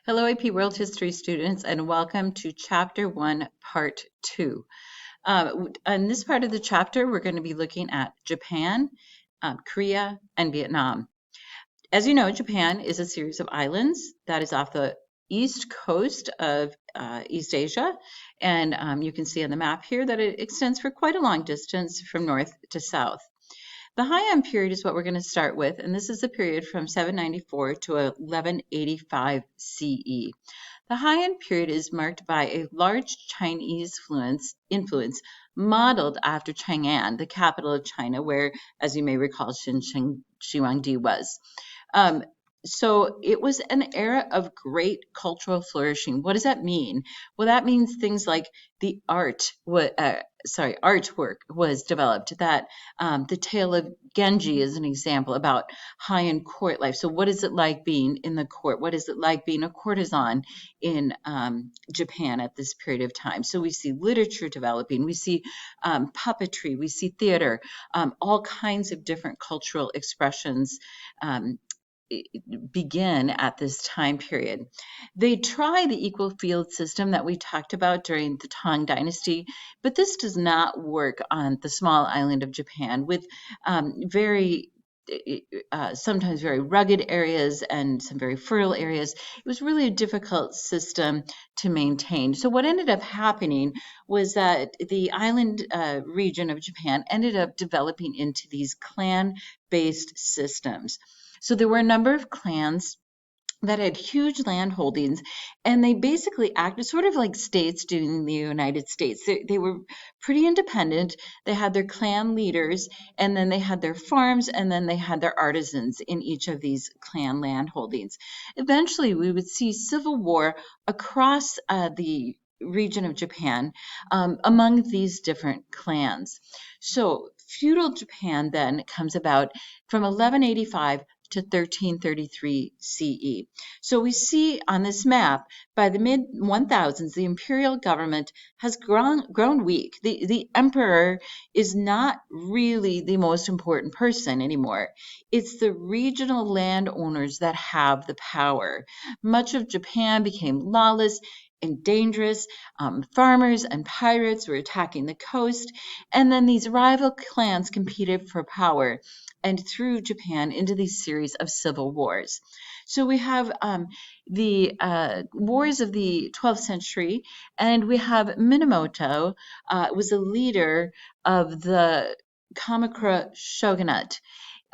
Hello, AP World History students, and welcome to Chapter 1, Part 2. In this part of the chapter, we're going to be looking at Japan, Korea, and Vietnam. As you know, Japan is a series of islands that is off the east coast of East Asia, and you can see on the map here that it extends for quite a long distance from north to south. The Heian period is what we're going to start with, and this is the period from 794 to 1185 CE. The Heian period is marked by a large Chinese influence modeled after Chang'an, the capital of China, where, as you may recall, Huangdi was. So it was an era of great cultural flourishing. What does that mean? Well, that means things like the artwork was developed. That the tale of Genji is an example about Heian court life. So, what is it like being in the court? What is it like being a courtesan in Japan at this period of time? So, we see literature developing, we see puppetry, we see theater, all kinds of different cultural expressions. Begin at this time period. They try the equal field system that we talked about during the Tang Dynasty, but this does not work on the small island of Japan with sometimes very rugged areas and some very fertile areas. It was really a difficult system to maintain. So what ended up happening was that the island region of Japan ended up developing into these clan-based systems. So there were a number of clans that had huge land holdings, and they basically acted sort of like states do in the United States. They were pretty independent. They had their clan leaders, and then they had their farms, and then they had their artisans in each of these clan land holdings. Eventually, we would see civil war across the region of Japan among these different clans. So feudal Japan then comes about from 1185 to 1333 CE. So we see on this map, by the mid-1000s, the imperial government has grown weak. The emperor is not really the most important person anymore. It's the regional landowners that have the power. Much of Japan became lawless and dangerous. Farmers and pirates were attacking the coast, and then these rival clans competed for power and threw Japan into these series of civil wars. So we have the wars of the 12th century, and we have Minamoto was a leader of the Kamakura shogunate.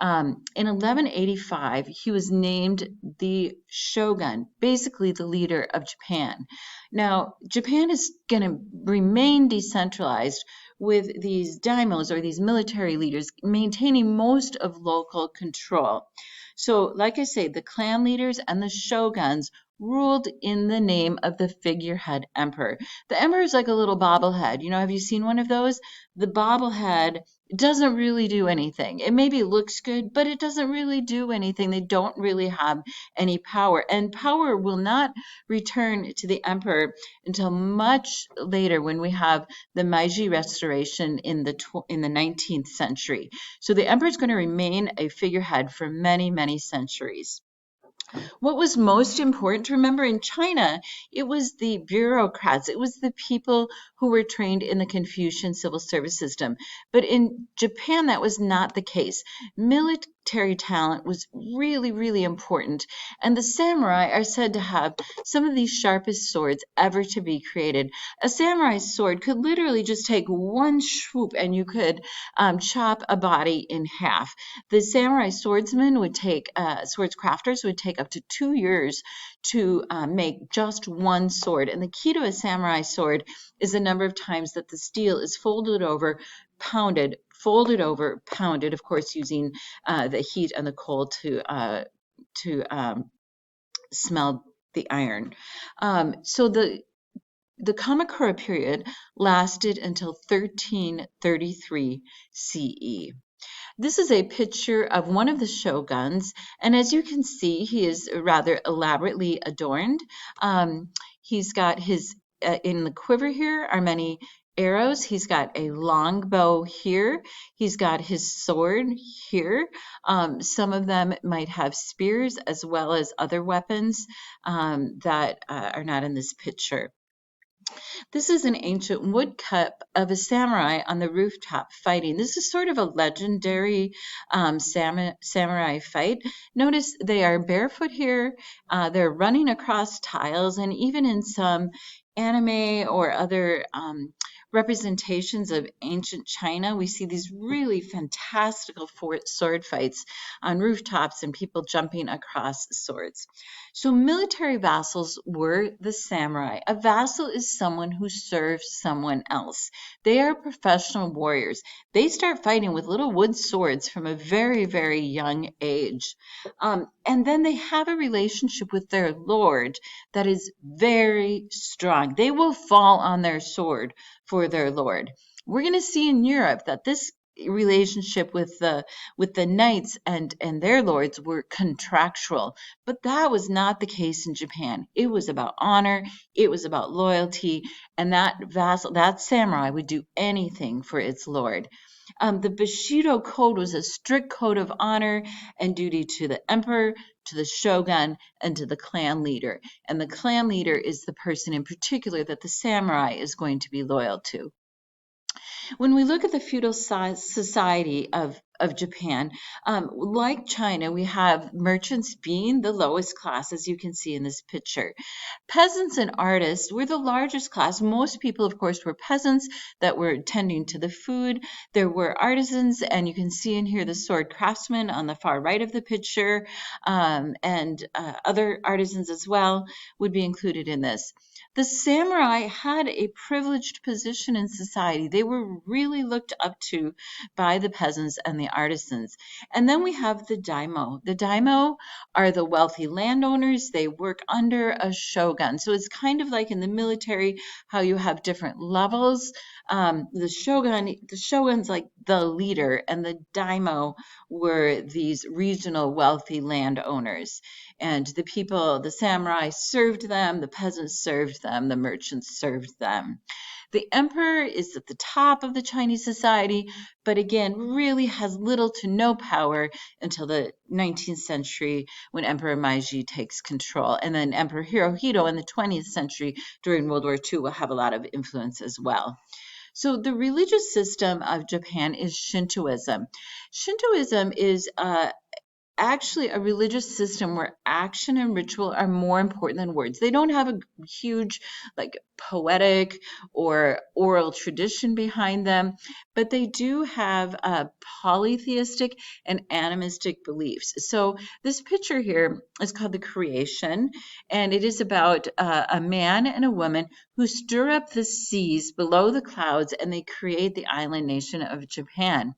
In 1185, he was named the Shogun, basically the leader of Japan. Now, Japan is going to remain decentralized with these daimyos or these military leaders maintaining most of local control. So, like I say, the clan leaders and the shoguns ruled in the name of the figurehead emperor. The emperor is like a little bobblehead. Have you seen one of those? The bobblehead doesn't really do anything. It maybe looks good, but it doesn't really do anything. They don't really have any power. And power will not return to the emperor until much later when we have the Meiji Restoration in the 19th century. So the emperor is going to remain a figurehead for many, many centuries. What was most important to remember in China, it was the bureaucrats. It was the people who were trained in the Confucian civil service system. But in Japan, that was not the case. Military talent was really, really important. And the samurai are said to have some of the sharpest swords ever to be created. A samurai sword could literally just take one swoop and you could chop a body in half. The samurai swordsmen would take, swords crafters would take up to 2 years to make just one sword. And the key to a samurai sword is the number of times that the steel is folded over, pounded, folded over, pounded, of course, using the heat and the cold to smelt the iron. So the Kamakura period lasted until 1333 CE. This is a picture of one of the shoguns, and as you can see, he is rather elaborately adorned. He's got his, in the quiver here are many arrows. He's got a long bow here. He's got his sword here. Some of them might have spears as well as other weapons that are not in this picture. This is an ancient woodcut of a samurai on the rooftop fighting. This is sort of a legendary samurai fight. Notice they are barefoot here. They're running across tiles, and even in some anime or other representations of ancient China, we see these really fantastical sword fights on rooftops and people jumping across swords. So military vassals were the samurai. A vassal is someone who serves someone else. They are professional warriors. They start fighting with little wood swords from a very, very young age. And then they have a relationship with their lord that is very strong. They will fall on their sword for their lord. We're going to see in Europe that this relationship with the knights and their lords were contractual, but that was not the case in Japan. It was about honor, it was about loyalty, and that vassal, that samurai, would do anything for its lord. The Bushido Code was a strict code of honor and duty to the emperor, to the shogun, and to the clan leader. And the clan leader is the person in particular that the samurai is going to be loyal to. When we look at the feudal society of Japan, like China, we have merchants being the lowest class, as you can see in this picture. Peasants and artists were the largest class. Most people, of course, were peasants that were tending to the food. There were artisans, and you can see in here the sword craftsmen on the far right of the picture, and other artisans as well would be included in this. The samurai had a privileged position in society. They were really looked up to by the peasants and the artisans. And then we have the daimyo. The daimyo are the wealthy landowners. They work under a shogun. So it's kind of like in the military, how you have different levels. The shogun's like the leader, and the daimyo were these regional wealthy landowners. And the people, the samurai served them, the peasants served them, the merchants served them. The emperor is at the top of the Chinese society, but again, really has little to no power until the 19th century when Emperor Meiji takes control. And then Emperor Hirohito in the 20th century during World War II will have a lot of influence as well. So the religious system of Japan is Shintoism. Shintoism is actually a religious system where action and ritual are more important than words. They don't have a huge like poetic or oral tradition behind them, but they do have polytheistic and animistic beliefs. So this picture here is called The Creation, and it is about a man and a woman who stir up the seas below the clouds, and they create the island nation of Japan.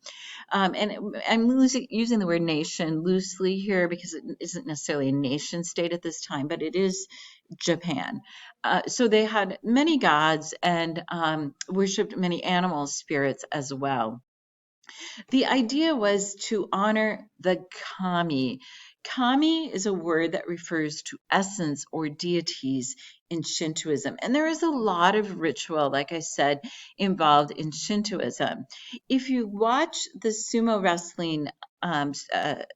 And I'm using the word nation loosely here because it isn't necessarily a nation state at this time, but it is Japan. So they had many gods and worshipped many animal spirits as well. The idea was to honor the kami. Kami is a word that refers to essence or deities in Shintoism. And there is a lot of ritual, like I said, involved in Shintoism. If you watch the sumo wrestling, I'm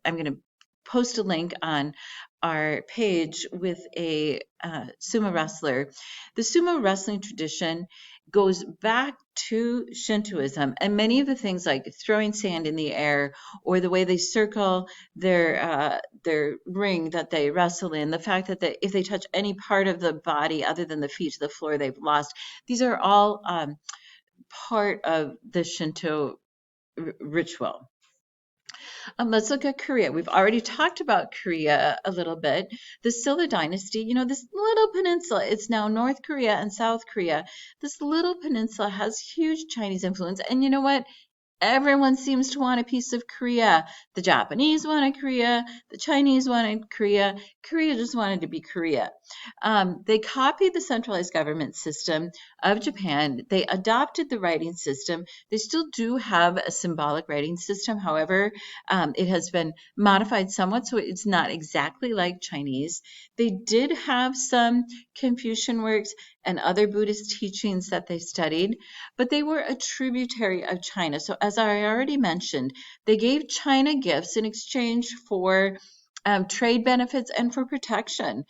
going to post a link on our page with a sumo wrestler. The sumo wrestling tradition goes back to Shintoism, and many of the things like throwing sand in the air or the way they circle their ring that they wrestle in, the fact that if they touch any part of the body other than the feet to the floor, they've lost. These are all part of the Shinto ritual. Let's look at Korea. We've already talked about Korea a little bit. The Silla Dynasty, this little peninsula, it's now North Korea and South Korea. This little peninsula has huge Chinese influence. And you know what? Everyone seems to want a piece of Korea. The Japanese wanted Korea. The Chinese wanted Korea. Korea just wanted to be Korea. They copied the centralized government system of Japan. They adopted the writing system. They still do have a symbolic writing system. However, it has been modified somewhat, so it's not exactly like Chinese. They did have some Confucian works, and other Buddhist teachings that they studied, but they were a tributary of China. So, as I already mentioned, they gave China gifts in exchange for trade benefits and for protection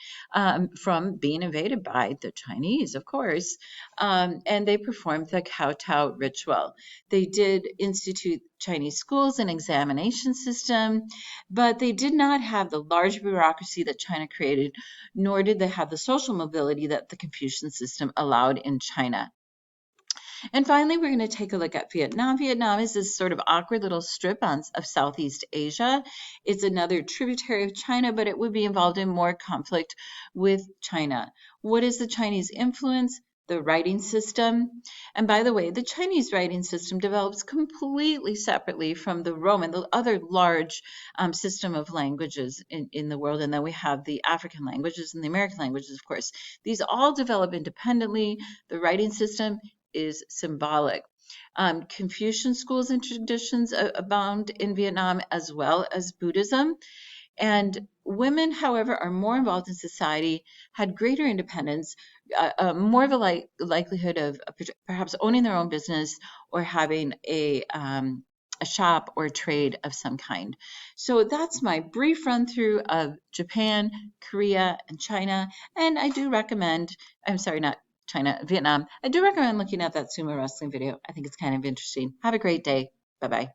from being invaded by the Chinese, of course. And they performed the kowtow ritual. They did institute Chinese schools and examination system, but they did not have the large bureaucracy that China created, nor did they have the social mobility that the Confucian system allowed in China. And finally, we're going to take a look at Vietnam. Vietnam is this sort of awkward little strip of Southeast Asia. It's another tributary of China, but it would be involved in more conflict with China. What is the Chinese influence? The writing system. And by the way, the Chinese writing system develops completely separately from the Roman, the other large system of languages in the world. And then we have the African languages and the American languages, of course. These all develop independently. The writing system is symbolic. Confucian schools and traditions abound in Vietnam, as well as Buddhism. And women, however, are more involved in society, had greater independence, more of a likelihood of perhaps owning their own business or having a shop or trade of some kind. So that's my brief run through of Japan, Korea, and China. And I do recommend, I'm sorry, not China, Vietnam. I do recommend looking at that sumo wrestling video. I think it's kind of interesting. Have a great day. Bye-bye.